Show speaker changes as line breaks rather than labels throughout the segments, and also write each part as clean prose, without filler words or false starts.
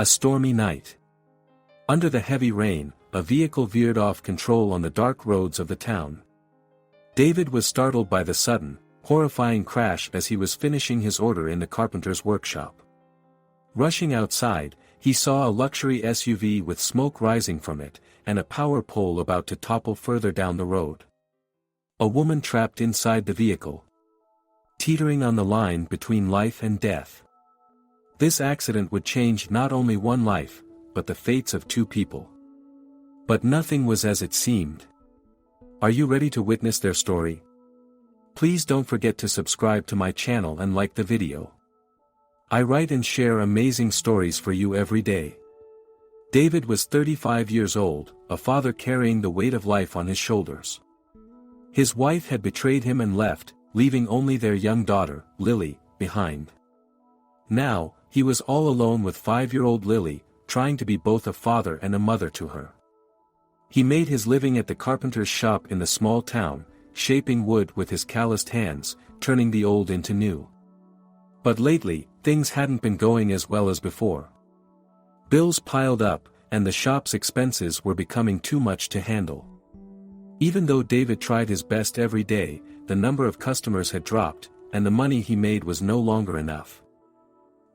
A stormy night. Under the heavy rain, a vehicle veered off control on the dark roads of the town. David was startled by the sudden, horrifying crash as he was finishing his order in the carpenter's workshop. Rushing outside, he saw a luxury SUV with smoke rising from it, and a power pole about to topple further down the road. A woman trapped inside the vehicle, teetering on the line between life and death. This accident would change not only one life, but the fates of two people. But nothing was as it seemed. Are you ready to witness their story? Please don't forget to subscribe to my channel and like the video. I write and share amazing stories for you every day. David was 35 years old, a father carrying the weight of life on his shoulders. His wife had betrayed him and left, leaving only their young daughter, Lily, behind. Now, he was all alone with 5-year-old Lily, trying to be both a father and a mother to her. He made his living at the carpenter's shop in the small town, shaping wood with his calloused hands, turning the old into new. But lately, things hadn't been going as well as before. Bills piled up, and the shop's expenses were becoming too much to handle. Even though David tried his best every day, the number of customers had dropped, and the money he made was no longer enough.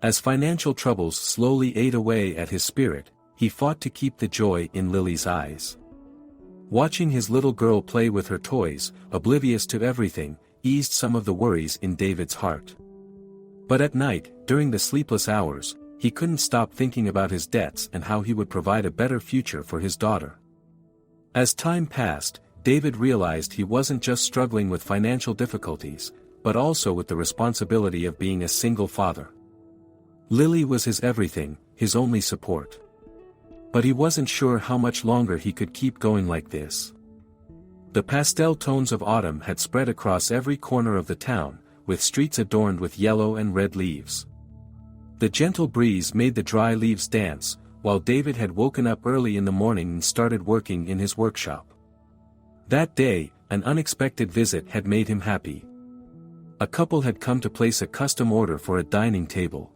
As financial troubles slowly ate away at his spirit, he fought to keep the joy in Lily's eyes. Watching his little girl play with her toys, oblivious to everything, eased some of the worries in David's heart. But at night, during the sleepless hours, he couldn't stop thinking about his debts and how he would provide a better future for his daughter. As time passed, David realized he wasn't just struggling with financial difficulties, but also with the responsibility of being a single father. Lily was his everything, his only support. But he wasn't sure how much longer he could keep going like this. The pastel tones of autumn had spread across every corner of the town, with streets adorned with yellow and red leaves. The gentle breeze made the dry leaves dance, while David had woken up early in the morning and started working in his workshop. That day, an unexpected visit had made him happy. A couple had come to place a custom order for a dining table.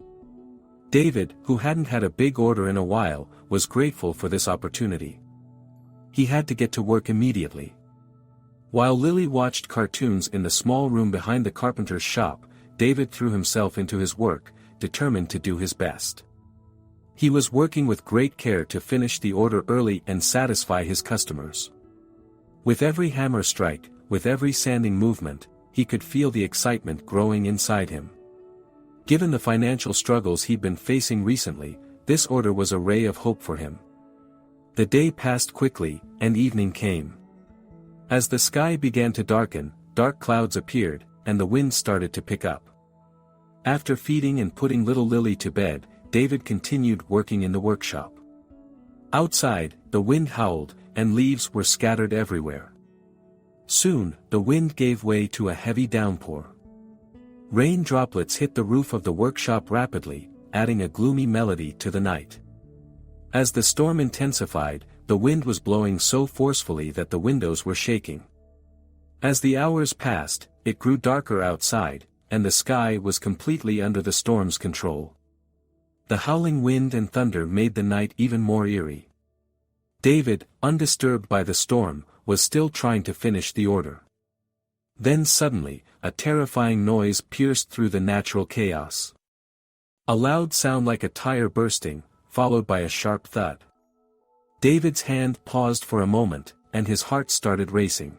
David, who hadn't had a big order in a while, was grateful for this opportunity. He had to get to work immediately. While Lily watched cartoons in the small room behind the carpenter's shop, David threw himself into his work, determined to do his best. He was working with great care to finish the order early and satisfy his customers. With every hammer strike, with every sanding movement, he could feel the excitement growing inside him. Given the financial struggles he'd been facing recently, this order was a ray of hope for him. The day passed quickly, and evening came. As the sky began to darken, dark clouds appeared, and the wind started to pick up. After feeding and putting little Lily to bed, David continued working in the workshop. Outside, the wind howled, and leaves were scattered everywhere. Soon, the wind gave way to a heavy downpour. Rain droplets hit the roof of the workshop rapidly, adding a gloomy melody to the night. As the storm intensified, the wind was blowing so forcefully that the windows were shaking. As the hours passed, it grew darker outside, and the sky was completely under the storm's control. The howling wind and thunder made the night even more eerie. David, undisturbed by the storm, was still trying to finish the order. Then suddenly, a terrifying noise pierced through the natural chaos. A loud sound like a tire bursting, followed by a sharp thud. David's hand paused for a moment, and his heart started racing.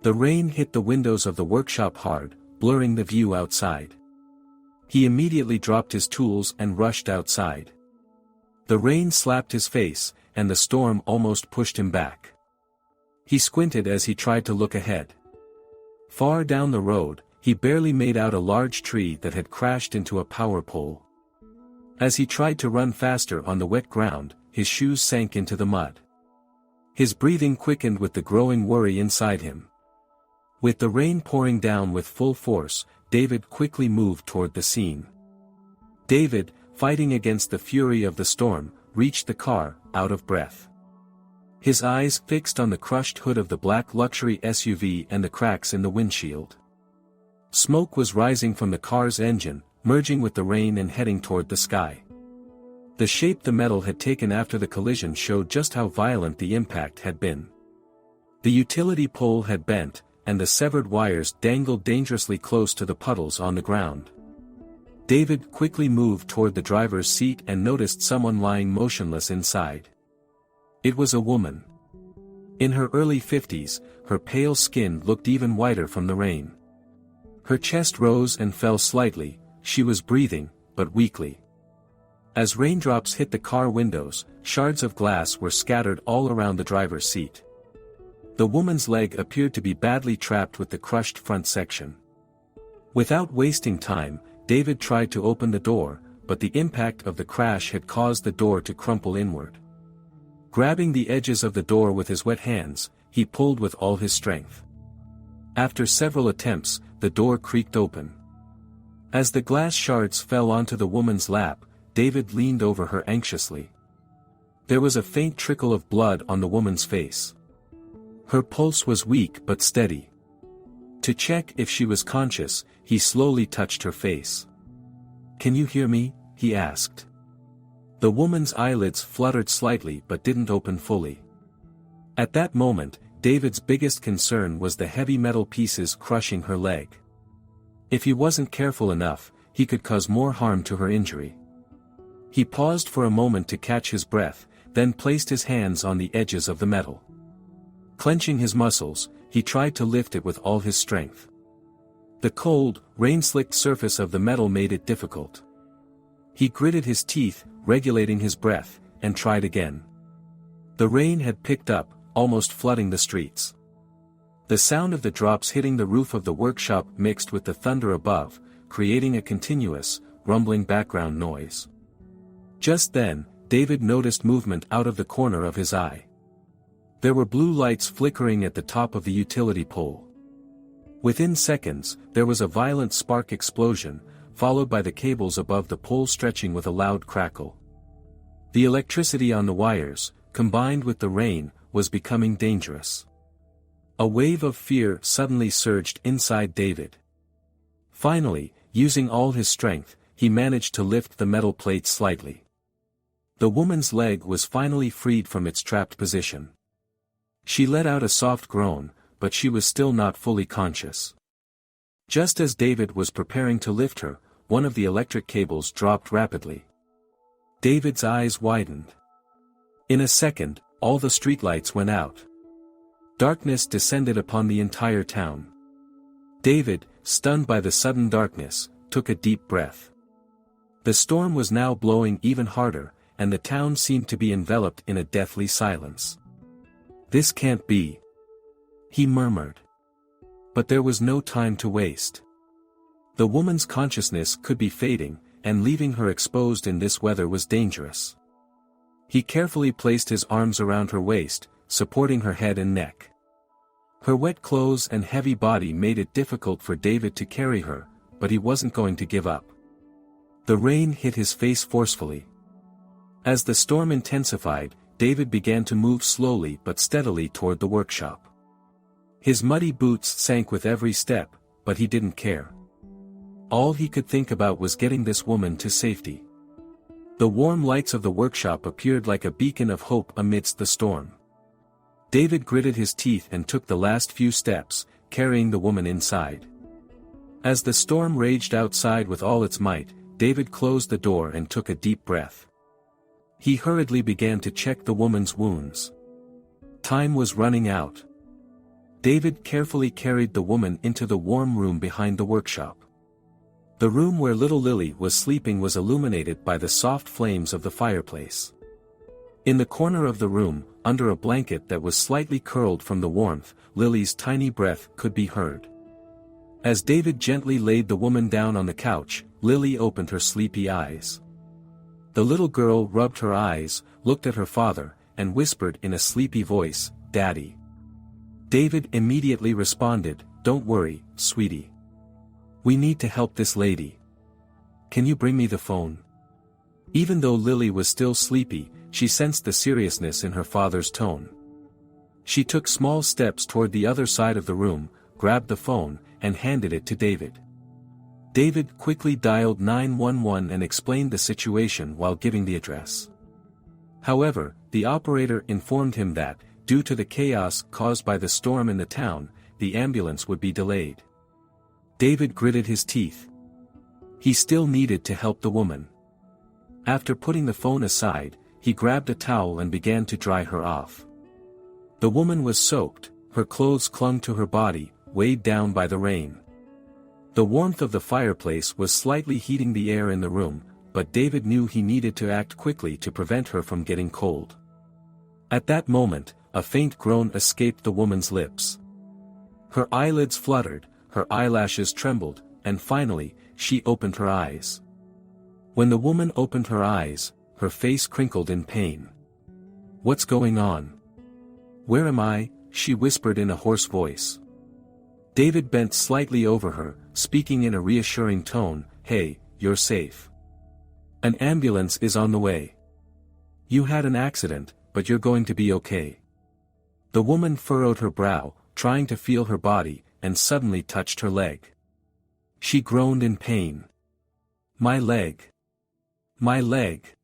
The rain hit the windows of the workshop hard, blurring the view outside. He immediately dropped his tools and rushed outside. The rain slapped his face, and the storm almost pushed him back. He squinted as he tried to look ahead. Far down the road, he barely made out a large tree that had crashed into a power pole. As he tried to run faster on the wet ground, his shoes sank into the mud. His breathing quickened with the growing worry inside him. With the rain pouring down with full force, David quickly moved toward the scene. David, fighting against the fury of the storm, reached the car, out of breath. His eyes fixed on the crushed hood of the black luxury SUV and the cracks in the windshield. Smoke was rising from the car's engine, merging with the rain and heading toward the sky. The shape the metal had taken after the collision showed just how violent the impact had been. The utility pole had bent, and the severed wires dangled dangerously close to the puddles on the ground. David quickly moved toward the driver's seat and noticed someone lying motionless inside. It was a woman. In her early 50s, her pale skin looked even whiter from the rain. Her chest rose and fell slightly, she was breathing, but weakly. As raindrops hit the car windows, shards of glass were scattered all around the driver's seat. The woman's leg appeared to be badly trapped with the crushed front section. Without wasting time, David tried to open the door, but the impact of the crash had caused the door to crumple inward. Grabbing the edges of the door with his wet hands, he pulled with all his strength. After several attempts, the door creaked open. As the glass shards fell onto the woman's lap, David leaned over her anxiously. There was a faint trickle of blood on the woman's face. Her pulse was weak but steady. To check if she was conscious, he slowly touched her face. "Can you hear me?" he asked. The woman's eyelids fluttered slightly but didn't open fully. At that moment, David's biggest concern was the heavy metal pieces crushing her leg. If he wasn't careful enough, he could cause more harm to her injury. He paused for a moment to catch his breath, then placed his hands on the edges of the metal. Clenching his muscles, he tried to lift it with all his strength. The cold, rain-slicked surface of the metal made it difficult. He gritted his teeth, regulating his breath, and tried again. The rain had picked up, almost flooding the streets. The sound of the drops hitting the roof of the workshop mixed with the thunder above, creating a continuous, rumbling background noise. Just then, David noticed movement out of the corner of his eye. There were blue lights flickering at the top of the utility pole. Within seconds, there was a violent spark explosion, followed by the cables above the pole stretching with a loud crackle. The electricity on the wires, combined with the rain, was becoming dangerous. A wave of fear suddenly surged inside David. Finally, using all his strength, he managed to lift the metal plate slightly. The woman's leg was finally freed from its trapped position. She let out a soft groan, but she was still not fully conscious. Just as David was preparing to lift her, one of the electric cables dropped rapidly. David's eyes widened. In a second, all the streetlights went out. Darkness descended upon the entire town. David, stunned by the sudden darkness, took a deep breath. The storm was now blowing even harder, and the town seemed to be enveloped in a deathly silence. "This can't be," he murmured. But there was no time to waste. The woman's consciousness could be fading, and leaving her exposed in this weather was dangerous. He carefully placed his arms around her waist, supporting her head and neck. Her wet clothes and heavy body made it difficult for David to carry her, but he wasn't going to give up. The rain hit his face forcefully. As the storm intensified, David began to move slowly but steadily toward the workshop. His muddy boots sank with every step, but he didn't care. All he could think about was getting this woman to safety. The warm lights of the workshop appeared like a beacon of hope amidst the storm. David gritted his teeth and took the last few steps, carrying the woman inside. As the storm raged outside with all its might, David closed the door and took a deep breath. He hurriedly began to check the woman's wounds. Time was running out. David carefully carried the woman into the warm room behind the workshop. The room where little Lily was sleeping was illuminated by the soft flames of the fireplace. In the corner of the room, under a blanket that was slightly curled from the warmth, Lily's tiny breath could be heard. As David gently laid the woman down on the couch, Lily opened her sleepy eyes. The little girl rubbed her eyes, looked at her father, and whispered in a sleepy voice, "Daddy." David immediately responded, "Don't worry, sweetie. We need to help this lady. Can you bring me the phone?" Even though Lily was still sleepy, she sensed the seriousness in her father's tone. She took small steps toward the other side of the room, grabbed the phone, and handed it to David. David quickly dialed 911 and explained the situation while giving the address. However, the operator informed him that, due to the chaos caused by the storm in the town, the ambulance would be delayed. David gritted his teeth. He still needed to help the woman. After putting the phone aside, he grabbed a towel and began to dry her off. The woman was soaked, her clothes clung to her body, weighed down by the rain. The warmth of the fireplace was slightly heating the air in the room, but David knew he needed to act quickly to prevent her from getting cold. At that moment, a faint groan escaped the woman's lips. Her eyelids fluttered, her eyelashes trembled, and finally, she opened her eyes. When the woman opened her eyes, her face crinkled in pain. "What's going on? Where am I?" she whispered in a hoarse voice. David bent slightly over her, speaking in a reassuring tone, "Hey, you're safe. An ambulance is on the way. You had an accident, but you're going to be okay." The woman furrowed her brow, trying to feel her body, and suddenly touched her leg. She groaned in pain. "My leg. My leg."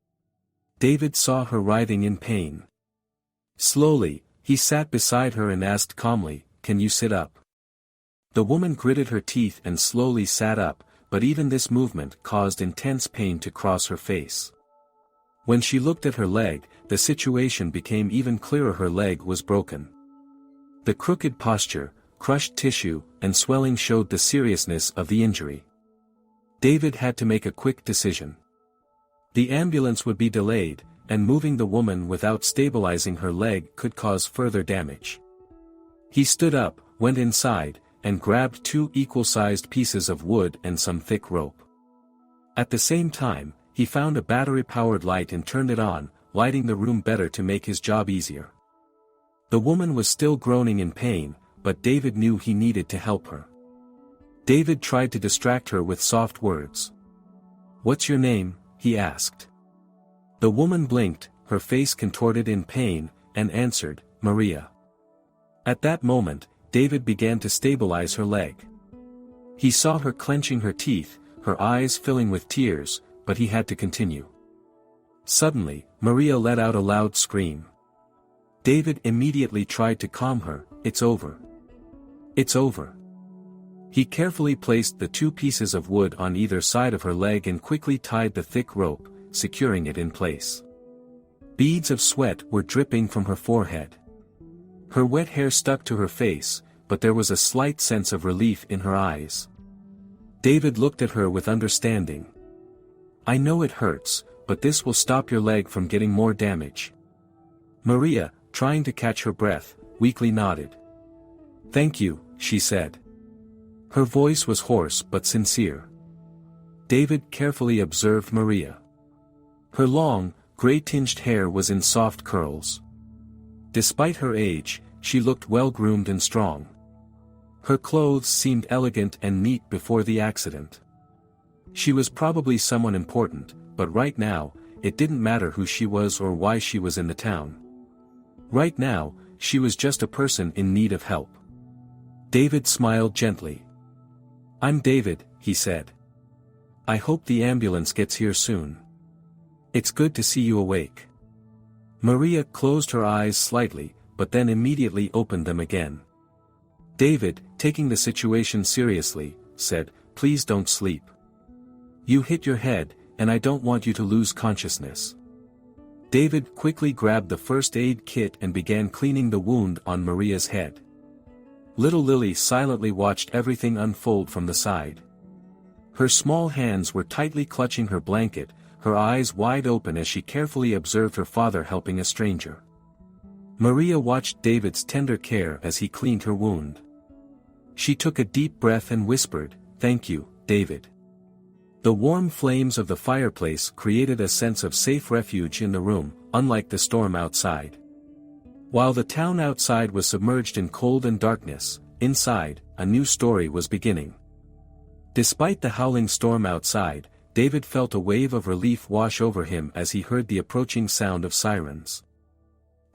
David saw her writhing in pain. Slowly, he sat beside her and asked calmly, "Can you sit up?" The woman gritted her teeth and slowly sat up, but even this movement caused intense pain to cross her face. When she looked at her leg, the situation became even clearer. Her leg was broken. The crooked posture, crushed tissue, and swelling showed the seriousness of the injury. David had to make a quick decision. The ambulance would be delayed, and moving the woman without stabilizing her leg could cause further damage. He stood up, went inside, and grabbed 2 equal-sized pieces of wood and some thick rope. At the same time, he found a battery-powered light and turned it on, lighting the room better to make his job easier. The woman was still groaning in pain, but David knew he needed to help her. David tried to distract her with soft words. "What's your name?" he asked. The woman blinked, her face contorted in pain, and answered, "Maria." At that moment, David began to stabilize her leg. He saw her clenching her teeth, her eyes filling with tears, but he had to continue. Suddenly, Maria let out a loud scream. David immediately tried to calm her. "It's over. It's over." He carefully placed the 2 pieces of wood on either side of her leg and quickly tied the thick rope, securing it in place. Beads of sweat were dripping from her forehead. Her wet hair stuck to her face, but there was a slight sense of relief in her eyes. David looked at her with understanding. "I know it hurts, but this will stop your leg from getting more damage." Maria, trying to catch her breath, weakly nodded. "Thank you," she said. Her voice was hoarse but sincere. David carefully observed Maria. Her long, gray-tinged hair was in soft curls. Despite her age, she looked well-groomed and strong. Her clothes seemed elegant and neat before the accident. She was probably someone important, but right now, it didn't matter who she was or why she was in the town. Right now, she was just a person in need of help. David smiled gently. "I'm David," he said. "I hope the ambulance gets here soon. It's good to see you awake." Maria closed her eyes slightly, but then immediately opened them again. David, taking the situation seriously, said, "Please don't sleep. You hit your head, and I don't want you to lose consciousness." David quickly grabbed the first aid kit and began cleaning the wound on Maria's head. Little Lily silently watched everything unfold from the side. Her small hands were tightly clutching her blanket, her eyes wide open as she carefully observed her father helping a stranger. Maria watched David's tender care as he cleaned her wound. She took a deep breath and whispered, "Thank you, David." The warm flames of the fireplace created a sense of safe refuge in the room, unlike the storm outside. While the town outside was submerged in cold and darkness, inside, a new story was beginning. Despite the howling storm outside, David felt a wave of relief wash over him as he heard the approaching sound of sirens.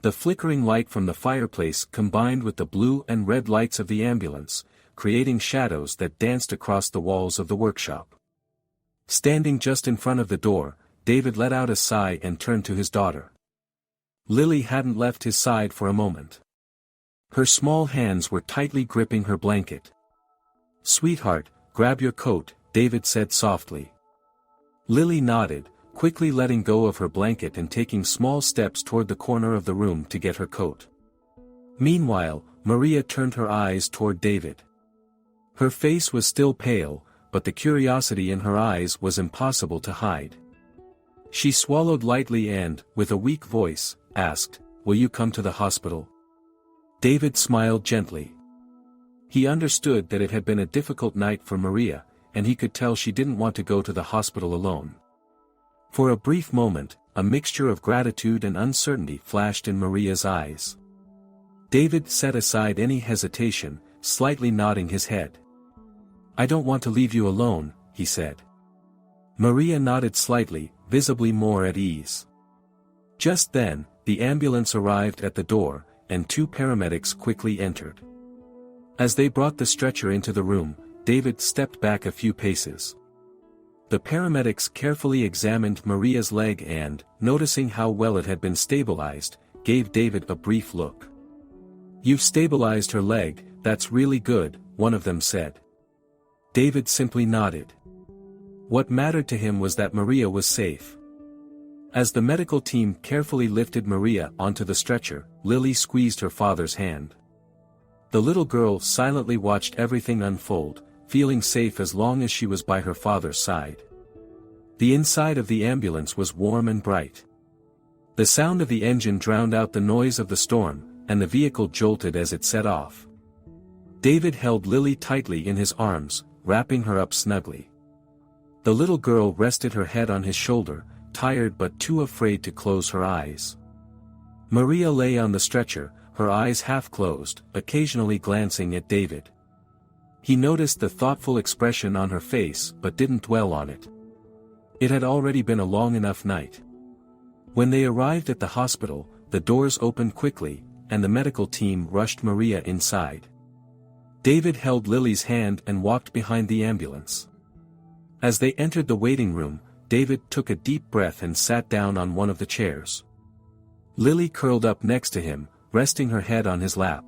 The flickering light from the fireplace combined with the blue and red lights of the ambulance, creating shadows that danced across the walls of the workshop. Standing just in front of the door, David let out a sigh and turned to his daughter. Lily hadn't left his side for a moment. Her small hands were tightly gripping her blanket. "Sweetheart, grab your coat," David said softly. Lily nodded, quickly letting go of her blanket and taking small steps toward the corner of the room to get her coat. Meanwhile, Maria turned her eyes toward David. Her face was still pale, but the curiosity in her eyes was impossible to hide. She swallowed lightly and, with a weak voice, asked, "Will you come to the hospital?" David smiled gently. He understood that it had been a difficult night for Maria, and he could tell she didn't want to go to the hospital alone. For a brief moment, a mixture of gratitude and uncertainty flashed in Maria's eyes. David set aside any hesitation, slightly nodding his head. "I don't want to leave you alone," he said. Maria nodded slightly, visibly more at ease. Just then, the ambulance arrived at the door, and two paramedics quickly entered. As they brought the stretcher into the room, David stepped back a few paces. The paramedics carefully examined Maria's leg and, noticing how well it had been stabilized, gave David a brief look. "You've stabilized her leg, that's really good," one of them said. David simply nodded. What mattered to him was that Maria was safe. As the medical team carefully lifted Maria onto the stretcher, Lily squeezed her father's hand. The little girl silently watched everything unfold, feeling safe as long as she was by her father's side. The inside of the ambulance was warm and bright. The sound of the engine drowned out the noise of the storm, and the vehicle jolted as it set off. David held Lily tightly in his arms, wrapping her up snugly. The little girl rested her head on his shoulder, tired but too afraid to close her eyes. Maria lay on the stretcher, her eyes half closed, occasionally glancing at David. He noticed the thoughtful expression on her face but didn't dwell on it. It had already been a long enough night. When they arrived at the hospital, the doors opened quickly, and the medical team rushed Maria inside. David held Lily's hand and walked behind the ambulance. As they entered the waiting room, David took a deep breath and sat down on one of the chairs. Lily curled up next to him, resting her head on his lap.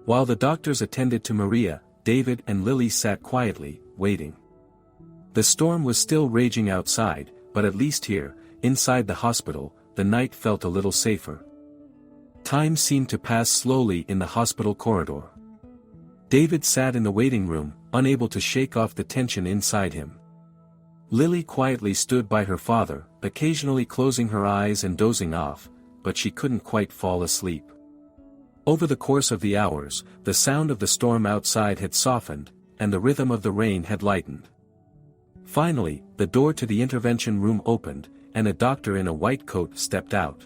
While the doctors attended to Maria, David and Lily sat quietly, waiting. The storm was still raging outside, but at least here, inside the hospital, the night felt a little safer. Time seemed to pass slowly in the hospital corridor. David sat in the waiting room, unable to shake off the tension inside him. Lily quietly stood by her father, occasionally closing her eyes and dozing off, but she couldn't quite fall asleep. Over the course of the hours, the sound of the storm outside had softened, and the rhythm of the rain had lightened. Finally, the door to the intervention room opened, and a doctor in a white coat stepped out.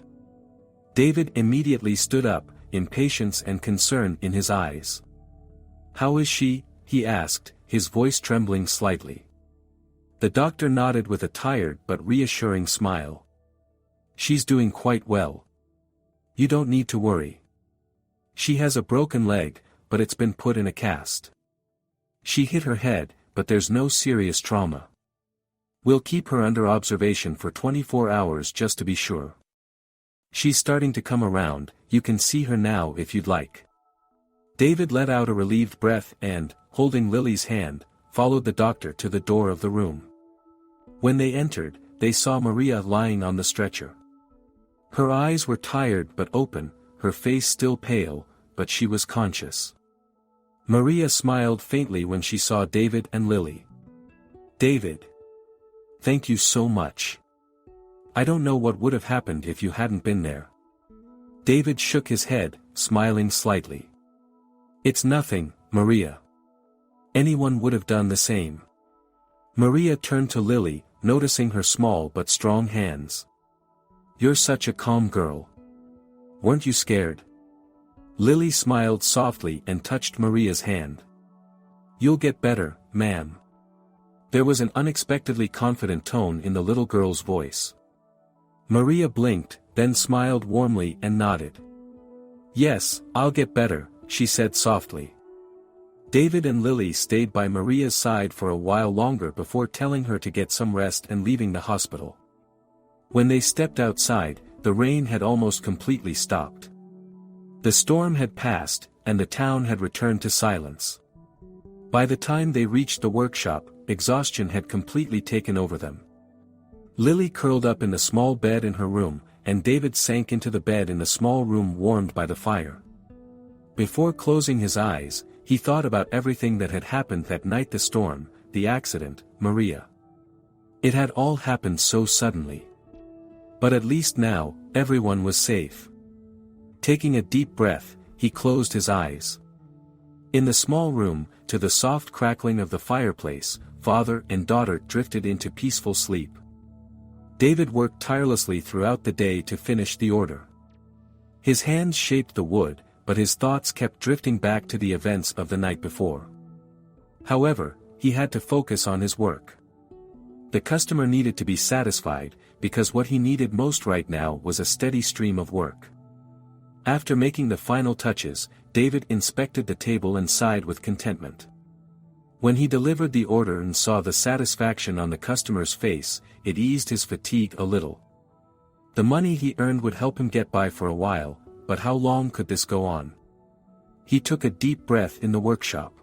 David immediately stood up, impatience and concern in his eyes. "How is she?" he asked, his voice trembling slightly. The doctor nodded with a tired but reassuring smile. "She's doing quite well. You don't need to worry. She has a broken leg, but it's been put in a cast. She hit her head, but there's no serious trauma. We'll keep her under observation for 24 hours just to be sure. She's starting to come around, you can see her now if you'd like." David let out a relieved breath and, holding Lily's hand, followed the doctor to the door of the room. When they entered, they saw Maria lying on the stretcher. Her eyes were tired but open, her face still pale, but she was conscious. Maria smiled faintly when she saw David and Lily. "David. Thank you so much. I don't know what would have happened if you hadn't been there." David shook his head, smiling slightly. "It's nothing, Maria. Anyone would have done the same." Maria turned to Lily, noticing her small but strong hands. "You're such a calm girl. Weren't you scared?" Lily smiled softly and touched Maria's hand. "You'll get better, ma'am." There was an unexpectedly confident tone in the little girl's voice. Maria blinked, then smiled warmly and nodded. "Yes, I'll get better," she said softly. David and Lily stayed by Maria's side for a while longer before telling her to get some rest and leaving the hospital. When they stepped outside, the rain had almost completely stopped. The storm had passed, and the town had returned to silence. By the time they reached the workshop, exhaustion had completely taken over them. Lily curled up in the small bed in her room, and David sank into the bed in the small room warmed by the fire. Before closing his eyes, he thought about everything that had happened that night: the storm, the accident, Maria. It had all happened so suddenly. But at least now, everyone was safe. Taking a deep breath, he closed his eyes. In the small room, to the soft crackling of the fireplace, father and daughter drifted into peaceful sleep. David worked tirelessly throughout the day to finish the order. His hands shaped the wood, but his thoughts kept drifting back to the events of the night before. However, he had to focus on his work. The customer needed to be satisfied, because what he needed most right now was a steady stream of work. After making the final touches, David inspected the table and sighed with contentment. When he delivered the order and saw the satisfaction on the customer's face, it eased his fatigue a little. The money he earned would help him get by for a while, but how long could this go on? He took a deep breath in the workshop.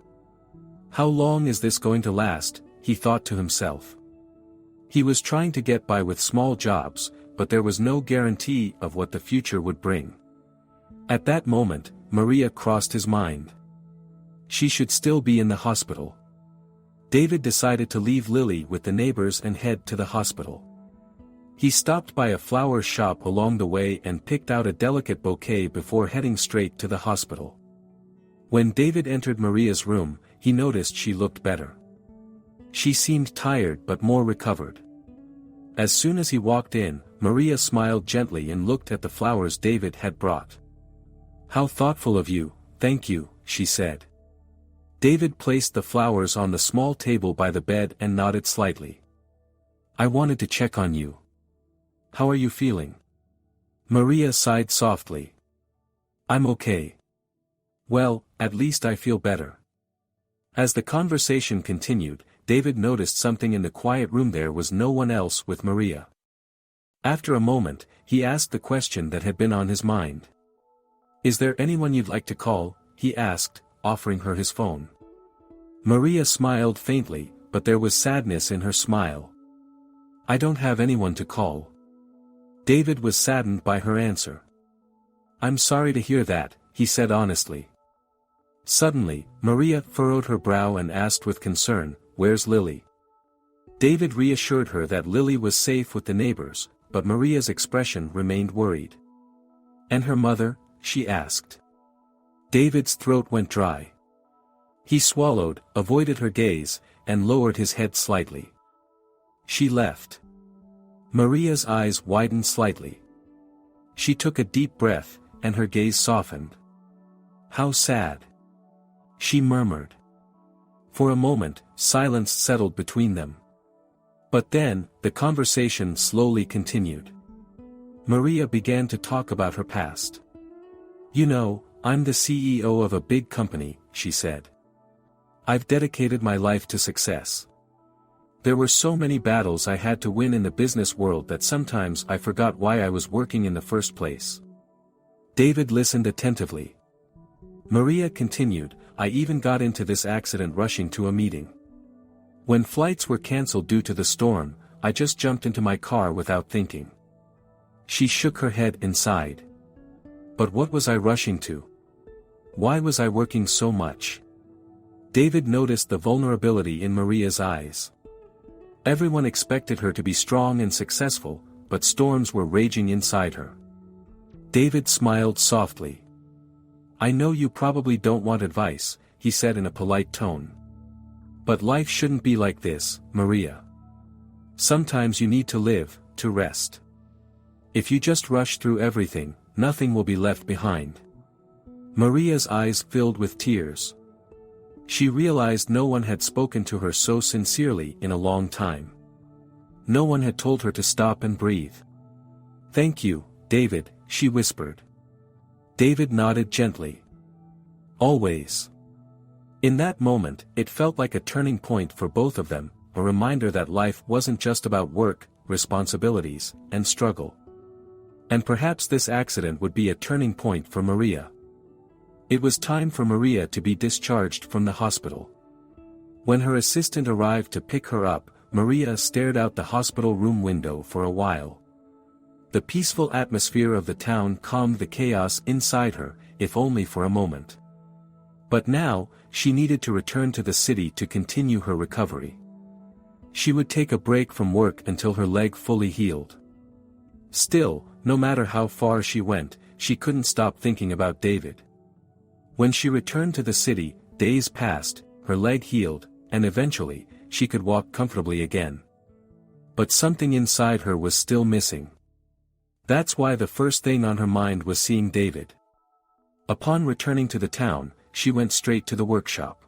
How long is this going to last, he thought to himself. He was trying to get by with small jobs, but there was no guarantee of what the future would bring. At that moment, Maria crossed his mind. She should still be in the hospital. David decided to leave Lily with the neighbors and head to the hospital. He stopped by a flower shop along the way and picked out a delicate bouquet before heading straight to the hospital. When David entered Maria's room, he noticed she looked better. She seemed tired but more recovered. As soon as he walked in, Maria smiled gently and looked at the flowers David had brought. "How thoughtful of you, thank you," she said. David placed the flowers on the small table by the bed and nodded slightly. "I wanted to check on you. How are you feeling?" Maria sighed softly. "I'm okay. Well, at least I feel better." As the conversation continued, David noticed something in the quiet room. There was no one else with Maria. After a moment, he asked the question that had been on his mind. "Is there anyone you'd like to call?" he asked, offering her his phone. Maria smiled faintly, but there was sadness in her smile. "I don't have anyone to call." David was saddened by her answer. "I'm sorry to hear that," he said honestly. Suddenly, Maria furrowed her brow and asked with concern, "Where's Lily?" David reassured her that Lily was safe with the neighbors, but Maria's expression remained worried. "And her mother?" she asked. David's throat went dry. He swallowed, avoided her gaze, and lowered his head slightly. "She left." Maria's eyes widened slightly. She took a deep breath, and her gaze softened. "How sad," she murmured. For a moment, silence settled between them. But then, the conversation slowly continued. Maria began to talk about her past. "You know, I'm the CEO of a big company," she said. "I've dedicated my life to success. There were so many battles I had to win in the business world that sometimes I forgot why I was working in the first place." David listened attentively. Maria continued, "I even got into this accident rushing to a meeting. When flights were cancelled due to the storm, I just jumped into my car without thinking." She shook her head and sighed. "But what was I rushing to? Why was I working so much?" David noticed the vulnerability in Maria's eyes. Everyone expected her to be strong and successful, but storms were raging inside her. David smiled softly. "I know you probably don't want advice," he said in a polite tone. "But life shouldn't be like this, Maria. Sometimes you need to live, to rest. If you just rush through everything, nothing will be left behind." Maria's eyes filled with tears. She realized no one had spoken to her so sincerely in a long time. No one had told her to stop and breathe. "Thank you, David," she whispered. David nodded gently. "Always." In that moment, it felt like a turning point for both of them, a reminder that life wasn't just about work, responsibilities, and struggle. And perhaps this accident would be a turning point for Maria. It was time for Maria to be discharged from the hospital. When her assistant arrived to pick her up, Maria stared out the hospital room window for a while. The peaceful atmosphere of the town calmed the chaos inside her, if only for a moment. But now, she needed to return to the city to continue her recovery. She would take a break from work until her leg fully healed. Still, no matter how far she went, she couldn't stop thinking about David. When she returned to the city, days passed, her leg healed, and eventually, she could walk comfortably again. But something inside her was still missing. That's why the first thing on her mind was seeing David. Upon returning to the town, she went straight to the workshop.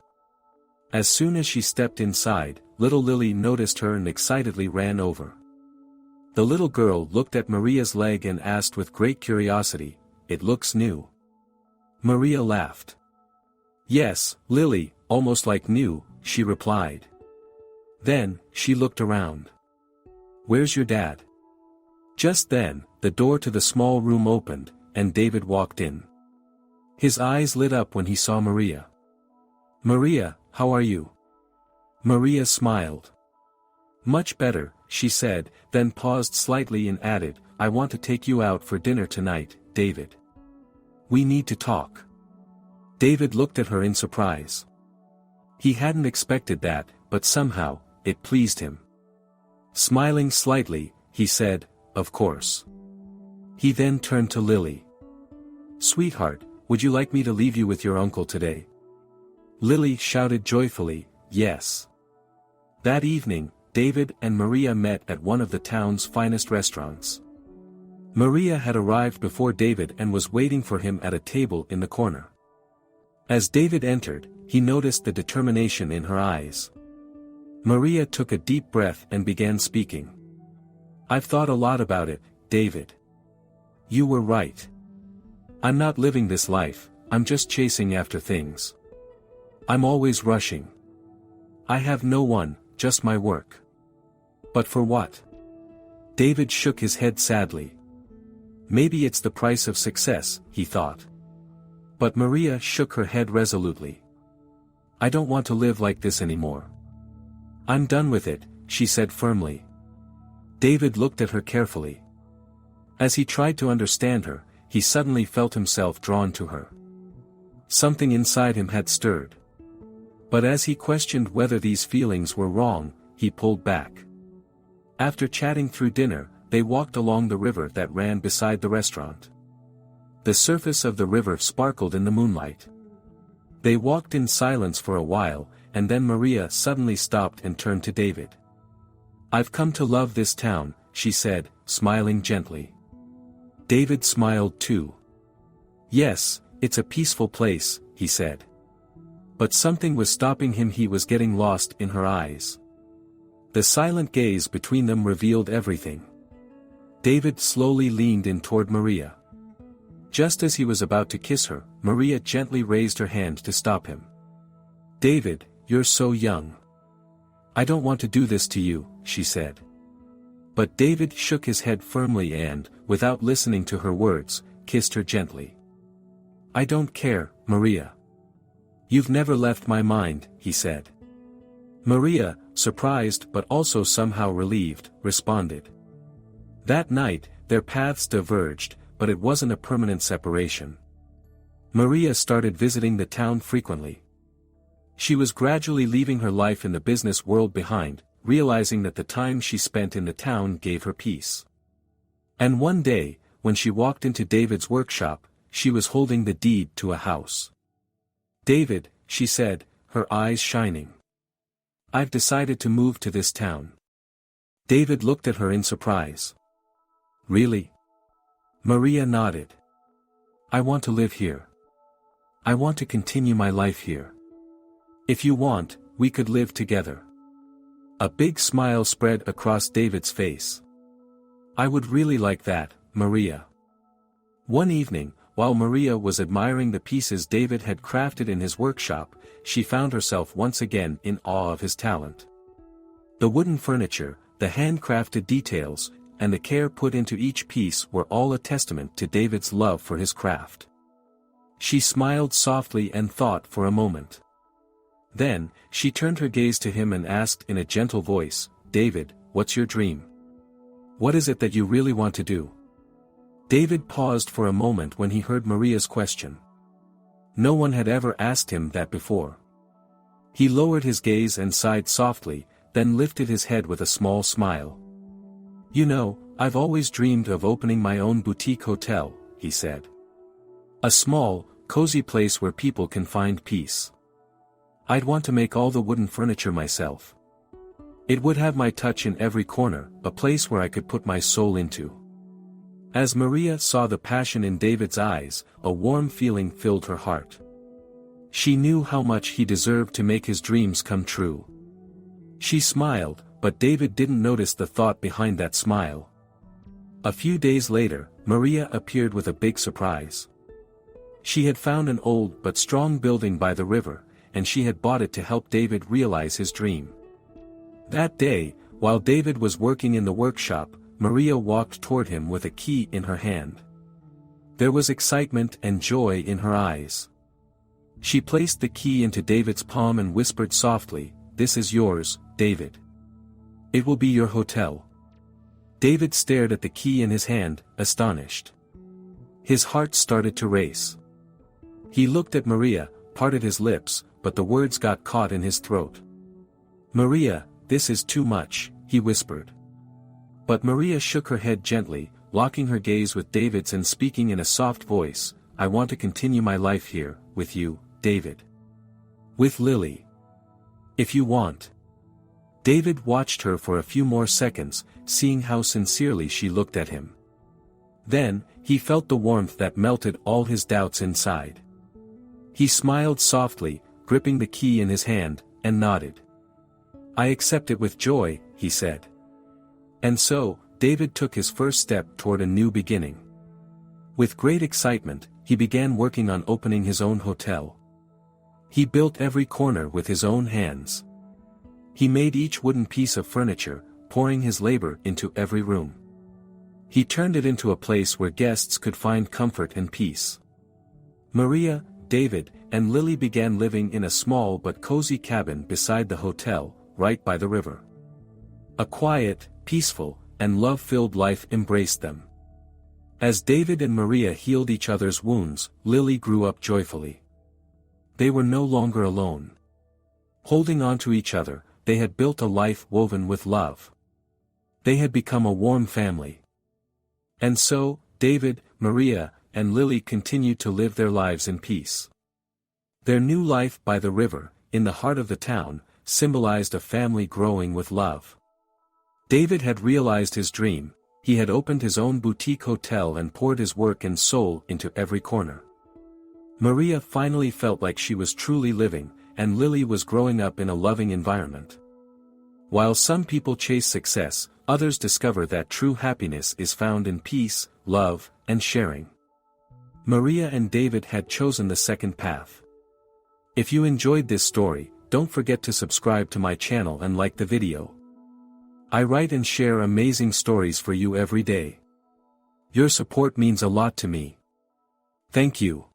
As soon as she stepped inside, little Lily noticed her and excitedly ran over. The little girl looked at Maria's leg and asked with great curiosity, "It looks new." Maria laughed. "Yes, Lily, almost like new," she replied. Then, she looked around. "Where's your dad?" Just then, the door to the small room opened, and David walked in. His eyes lit up when he saw Maria. "Maria, how are you?" Maria smiled. "Much better," she said, then paused slightly and added, "I want to take you out for dinner tonight, David. We need to talk." David looked at her in surprise. He hadn't expected that, but somehow, it pleased him. Smiling slightly, he said, "Of course." He then turned to Lily. "Sweetheart, would you like me to leave you with your uncle today?" Lily shouted joyfully, "Yes." That evening, David and Maria met at one of the town's finest restaurants. Maria had arrived before David and was waiting for him at a table in the corner. As David entered, he noticed the determination in her eyes. Maria took a deep breath and began speaking. "I've thought a lot about it, David. You were right. I'm not living this life, I'm just chasing after things. I'm always rushing. I have no one, just my work. But for what?" David shook his head sadly. Maybe it's the price of success, he thought. But Maria shook her head resolutely. "I don't want to live like this anymore. I'm done with it," she said firmly. David looked at her carefully. As he tried to understand her, he suddenly felt himself drawn to her. Something inside him had stirred. But as he questioned whether these feelings were wrong, he pulled back. After chatting through dinner, they walked along the river that ran beside the restaurant. The surface of the river sparkled in the moonlight. They walked in silence for a while, and then Maria suddenly stopped and turned to David. "I've come to love this town," she said, smiling gently. David smiled too. "Yes, it's a peaceful place," he said. But something was stopping him. He was getting lost in her eyes. The silent gaze between them revealed everything. David slowly leaned in toward Maria. Just as he was about to kiss her, Maria gently raised her hand to stop him. "David, you're so young. I don't want to do this to you," she said. But David shook his head firmly and, without listening to her words, kissed her gently. "I don't care, Maria. You've never left my mind," he said. Maria, surprised but also somehow relieved, responded. That night, their paths diverged, but it wasn't a permanent separation. Maria started visiting the town frequently. She was gradually leaving her life in the business world behind, realizing that the time she spent in the town gave her peace. And one day, when she walked into David's workshop, she was holding the deed to a house. "David," she said, her eyes shining. "I've decided to move to this town." David looked at her in surprise. "Really?" Maria nodded. "I want to live here. I want to continue my life here. If you want, we could live together." A big smile spread across David's face. "I would really like that, Maria." One evening, While Maria was admiring the pieces David had crafted in his workshop, she found herself once again in awe of his talent. The wooden furniture, the handcrafted details, and the care put into each piece were all a testament to David's love for his craft. She smiled softly and thought for a moment. Then, she turned her gaze to him and asked in a gentle voice, "David, what's your dream? What is it that you really want to do?" David paused for a moment when he heard Maria's question. No one had ever asked him that before. He lowered his gaze and sighed softly, then lifted his head with a small smile. "You know, I've always dreamed of opening my own boutique hotel," he said. "A small, cozy place where people can find peace. I'd want to make all the wooden furniture myself. It would have my touch in every corner, a place where I could put my soul into." As Maria saw the passion in David's eyes, a warm feeling filled her heart. She knew how much he deserved to make his dreams come true. She smiled, but David didn't notice the thought behind that smile. A few days later, Maria appeared with a big surprise. She had found an old but strong building by the river, and she had bought it to help David realize his dream. That day, while David was working in the workshop, Maria walked toward him with a key in her hand. There was excitement and joy in her eyes. She placed the key into David's palm and whispered softly, "This is yours, David. It will be your hotel." David stared at the key in his hand, astonished. His heart started to race. He looked at Maria, parted his lips, but the words got caught in his throat. "Maria, this is too much," he whispered. But Maria shook her head gently, locking her gaze with David's and speaking in a soft voice, "I want to continue my life here, with you, David. With Lily. If you want." David watched her for a few more seconds, seeing how sincerely she looked at him. Then, he felt the warmth that melted all his doubts inside. He smiled softly, gripping the key in his hand, and nodded. "I accept it with joy," he said. And so, David took his first step toward a new beginning. With great excitement, he began working on opening his own hotel. He built every corner with his own hands. He made each wooden piece of furniture, pouring his labor into every room. He turned it into a place where guests could find comfort and peace. Maria, David, and Lily began living in a small but cozy cabin beside the hotel, right by the river. A quiet, peaceful, and love-filled life embraced them. As David and Maria healed each other's wounds, Lily grew up joyfully. They were no longer alone. Holding on to each other, they had built a life woven with love. They had become a warm family. And so, David, Maria, and Lily continued to live their lives in peace. Their new life by the river, in the heart of the town, symbolized a family growing with love. David had realized his dream. He had opened his own boutique hotel and poured his work and soul into every corner. Maria finally felt like she was truly living, and Lily was growing up in a loving environment. While some people chase success, others discover that true happiness is found in peace, love, and sharing. Maria and David had chosen the second path. If you enjoyed this story, don't forget to subscribe to my channel and like the video. I write and share amazing stories for you every day. Your support means a lot to me. Thank you.